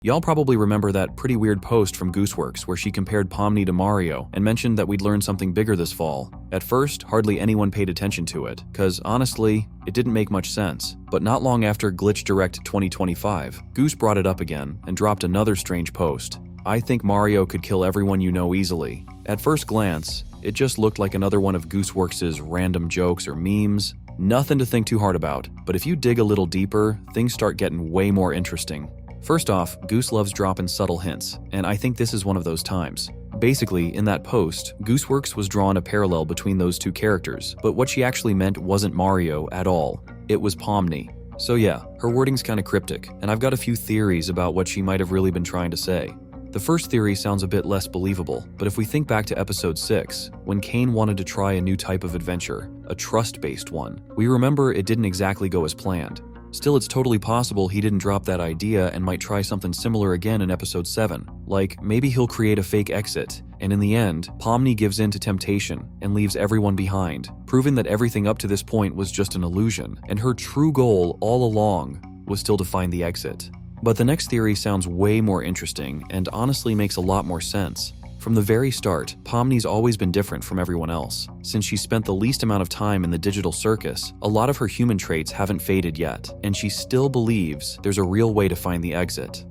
Y'all probably remember that pretty weird post from Gooseworx where she compared Pomni to Mario and mentioned that we'd learn something bigger this fall. At first, hardly anyone paid attention to it, cause honestly, it didn't make much sense. But not long after Glitch Direct 2025, Goose brought it up again and dropped another strange post. I think Mario could kill everyone you know easily. At first glance, it just looked like another one of Gooseworx's random jokes or memes. Nothing to think too hard about, but if you dig a little deeper, things start getting way more interesting. First off, Goose loves dropping subtle hints, and I think this is one of those times. Basically, in that post, Gooseworx was drawing a parallel between those two characters, but what she actually meant wasn't Mario at all. It was Pomni. So yeah, her wording's kinda cryptic, and I've got a few theories about what she might have really been trying to say. The first theory sounds a bit less believable, but if we think back to episode 6, when Cain wanted to try a new type of adventure, a trust-based one, we remember it didn't exactly go as planned. Still, it's totally possible he didn't drop that idea and might try something similar again in episode 7. Like, maybe he'll create a fake exit, and in the end, Pomni gives in to temptation and leaves everyone behind, proving that everything up to this point was just an illusion, and her true goal all along was still to find the exit. But the next theory sounds way more interesting and honestly makes a lot more sense. From the very start, Pomni's always been different from everyone else. Since she spent the least amount of time in the digital circus, a lot of her human traits haven't faded yet, and she still believes there's a real way to find the exit.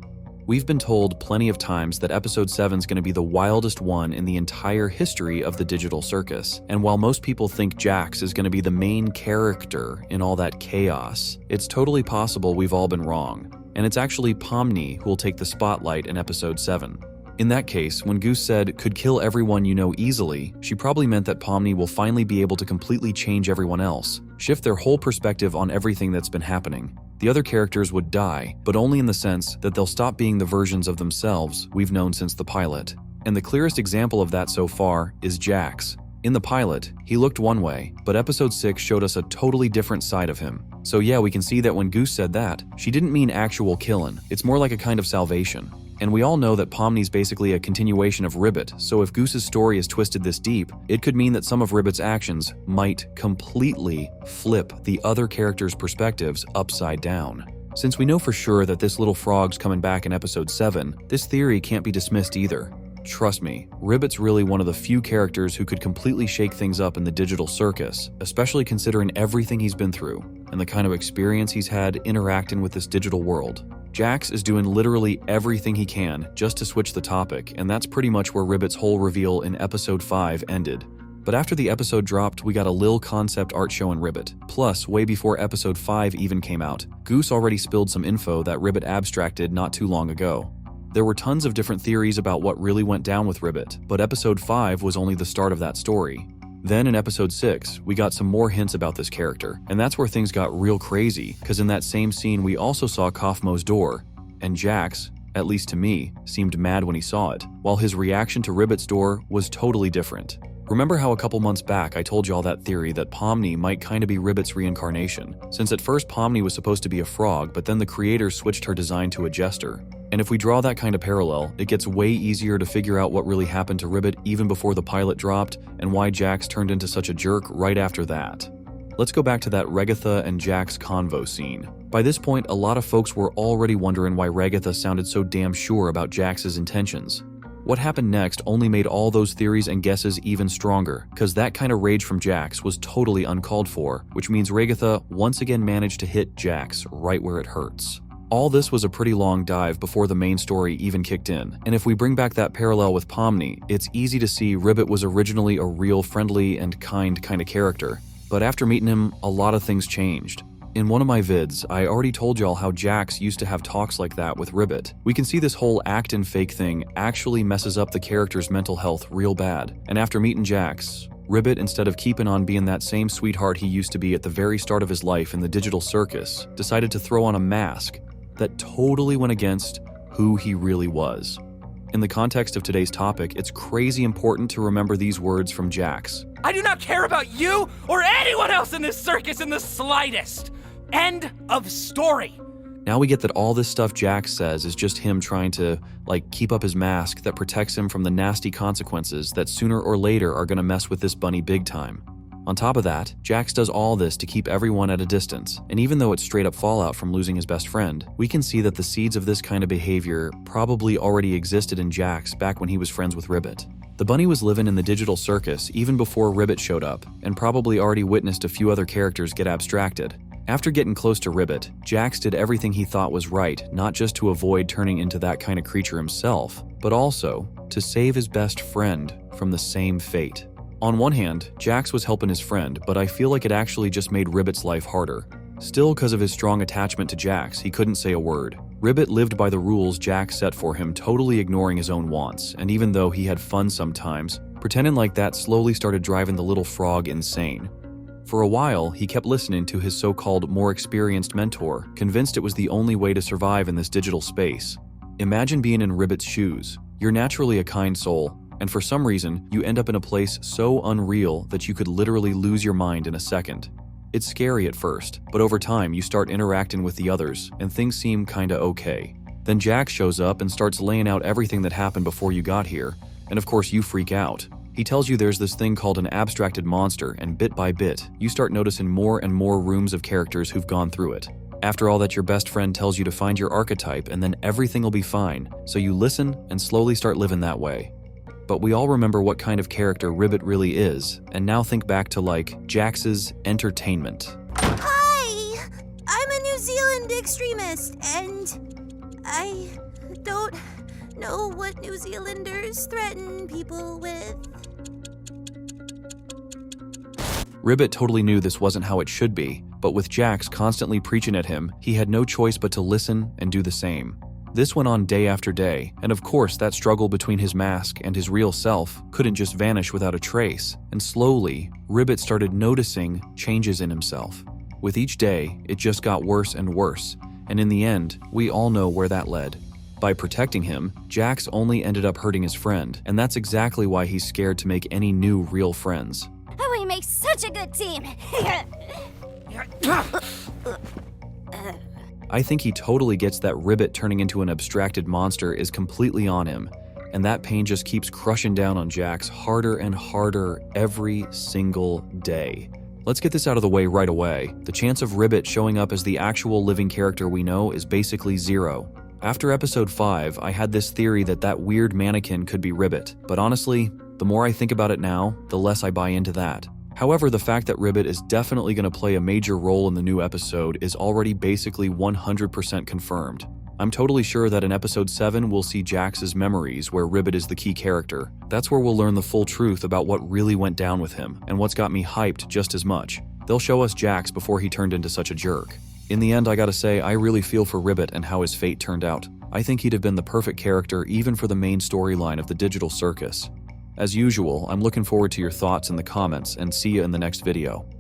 We've been told plenty of times that episode 7's gonna be the wildest one in the entire history of the digital circus, and while most people think Jax is gonna be the main character in all that chaos, it's totally possible we've all been wrong, and it's actually Pomni who will take the spotlight in episode 7. In that case, when Goose said, could kill everyone you know easily, she probably meant that Pomni will finally be able to completely change everyone else, shift their whole perspective on everything that's been happening. The other characters would die, but only in the sense that they'll stop being the versions of themselves we've known since the pilot. And the clearest example of that so far is Jax. In the pilot, he looked one way, but episode 6 showed us a totally different side of him. So yeah, we can see that when Goose said that, she didn't mean actual killin', it's more like a kind of salvation. And we all know that Pomni's basically a continuation of Ribbit, so if Goose's story is twisted this deep, it could mean that some of Ribbit's actions might completely flip the other characters' perspectives upside down. Since we know for sure that this little frog's coming back in episode 7, this theory can't be dismissed either. Trust me, Ribbit's really one of the few characters who could completely shake things up in the digital circus, especially considering everything he's been through and the kind of experience he's had interacting with this digital world. Jax is doing literally everything he can just to switch the topic, and that's pretty much where Ribbit's whole reveal in episode 5 ended. But after the episode dropped, we got a lil concept art show in Ribbit. Plus, way before episode 5 even came out, Goose already spilled some info that Ribbit abstracted not too long ago. There were tons of different theories about what really went down with Ribbit, but episode 5 was only the start of that story. Then in episode 6, we got some more hints about this character, and that's where things got real crazy, because in that same scene we also saw Kaufmo's door, and Jax, at least to me, seemed mad when he saw it, while his reaction to Ribbit's door was totally different. Remember how a couple months back I told y'all that theory that Pomni might kinda be Ribbit's reincarnation, since at first Pomni was supposed to be a frog, but then the creators switched her design to a jester. And if we draw that kind of parallel, it gets way easier to figure out what really happened to Ribbit even before the pilot dropped, and why Jax turned into such a jerk right after that. Let's go back to that Regatha and Jax convo scene. By this point, a lot of folks were already wondering why Regatha sounded so damn sure about Jax's intentions. What happened next only made all those theories and guesses even stronger, cause that kind of rage from Jax was totally uncalled for, which means Regatha once again managed to hit Jax right where it hurts. All this was a pretty long dive before the main story even kicked in, and if we bring back that parallel with Pomni, it's easy to see Ribbit was originally a real friendly and kind of character, but after meeting him, a lot of things changed. In one of my vids, I already told y'all how Jax used to have talks like that with Ribbit. We can see this whole act and fake thing actually messes up the character's mental health real bad, and after meeting Jax, Ribbit, instead of keeping on being that same sweetheart he used to be at the very start of his life in the digital circus, decided to throw on a mask that totally went against who he really was. In the context of today's topic, it's crazy important to remember these words from Jax. I do not care about you or anyone else in this circus in the slightest. End of story. Now we get that all this stuff Jax says is just him trying to, keep up his mask that protects him from the nasty consequences that sooner or later are gonna mess with this bunny big time. On top of that, Jax does all this to keep everyone at a distance, and even though it's straight up fallout from losing his best friend, we can see that the seeds of this kind of behavior probably already existed in Jax back when he was friends with Ribbit. The bunny was living in the digital circus even before Ribbit showed up, and probably already witnessed a few other characters get abstracted. After getting close to Ribbit, Jax did everything he thought was right, not just to avoid turning into that kind of creature himself, but also to save his best friend from the same fate. On one hand, Jax was helping his friend, but I feel like it actually just made Ribbit's life harder. Still, because of his strong attachment to Jax, he couldn't say a word. Ribbit lived by the rules Jax set for him, totally ignoring his own wants, and even though he had fun sometimes, pretending like that slowly started driving the little frog insane. For a while, he kept listening to his so-called more experienced mentor, convinced it was the only way to survive in this digital space. Imagine being in Ribbit's shoes. You're naturally a kind soul, and for some reason, you end up in a place so unreal that you could literally lose your mind in a second. It's scary at first, but over time you start interacting with the others, and things seem kinda okay. Then Jax shows up and starts laying out everything that happened before you got here, and of course you freak out. He tells you there's this thing called an abstracted monster, and bit by bit, you start noticing more and more rooms of characters who've gone through it. After all that, your best friend tells you to find your archetype and then everything will be fine, so you listen and slowly start living that way. But we all remember what kind of character Ribbit really is, and now think back to like Jax's entertainment. Hi! I'm a New Zealand extremist, and I don't know what New Zealanders threaten people with. Ribbit totally knew this wasn't how it should be, but with Jax constantly preaching at him, he had no choice but to listen and do the same. This went on day after day, and of course that struggle between his mask and his real self couldn't just vanish without a trace, and slowly, Ribbit started noticing changes in himself. With each day, it just got worse and worse, and in the end, we all know where that led. By protecting him, Jax only ended up hurting his friend, and that's exactly why he's scared to make any new real friends. We make such a good team! I think he totally gets that Ribbit turning into an abstracted monster is completely on him, and that pain just keeps crushing down on Jax harder and harder every single day. Let's get this out of the way right away. The chance of Ribbit showing up as the actual living character we know is basically zero. After episode 5, I had this theory that that weird mannequin could be Ribbit, but honestly, the more I think about it now, the less I buy into that. However, the fact that Ribbit is definitely going to play a major role in the new episode is already basically 100% confirmed. I'm totally sure that in episode 7 we'll see Jax's memories where Ribbit is the key character. That's where we'll learn the full truth about what really went down with him, and what's got me hyped just as much. They'll show us Jax before he turned into such a jerk. In the end, I gotta say, I really feel for Ribbit and how his fate turned out. I think he'd have been the perfect character even for the main storyline of the digital circus. As usual, I'm looking forward to your thoughts in the comments, and see you in the next video.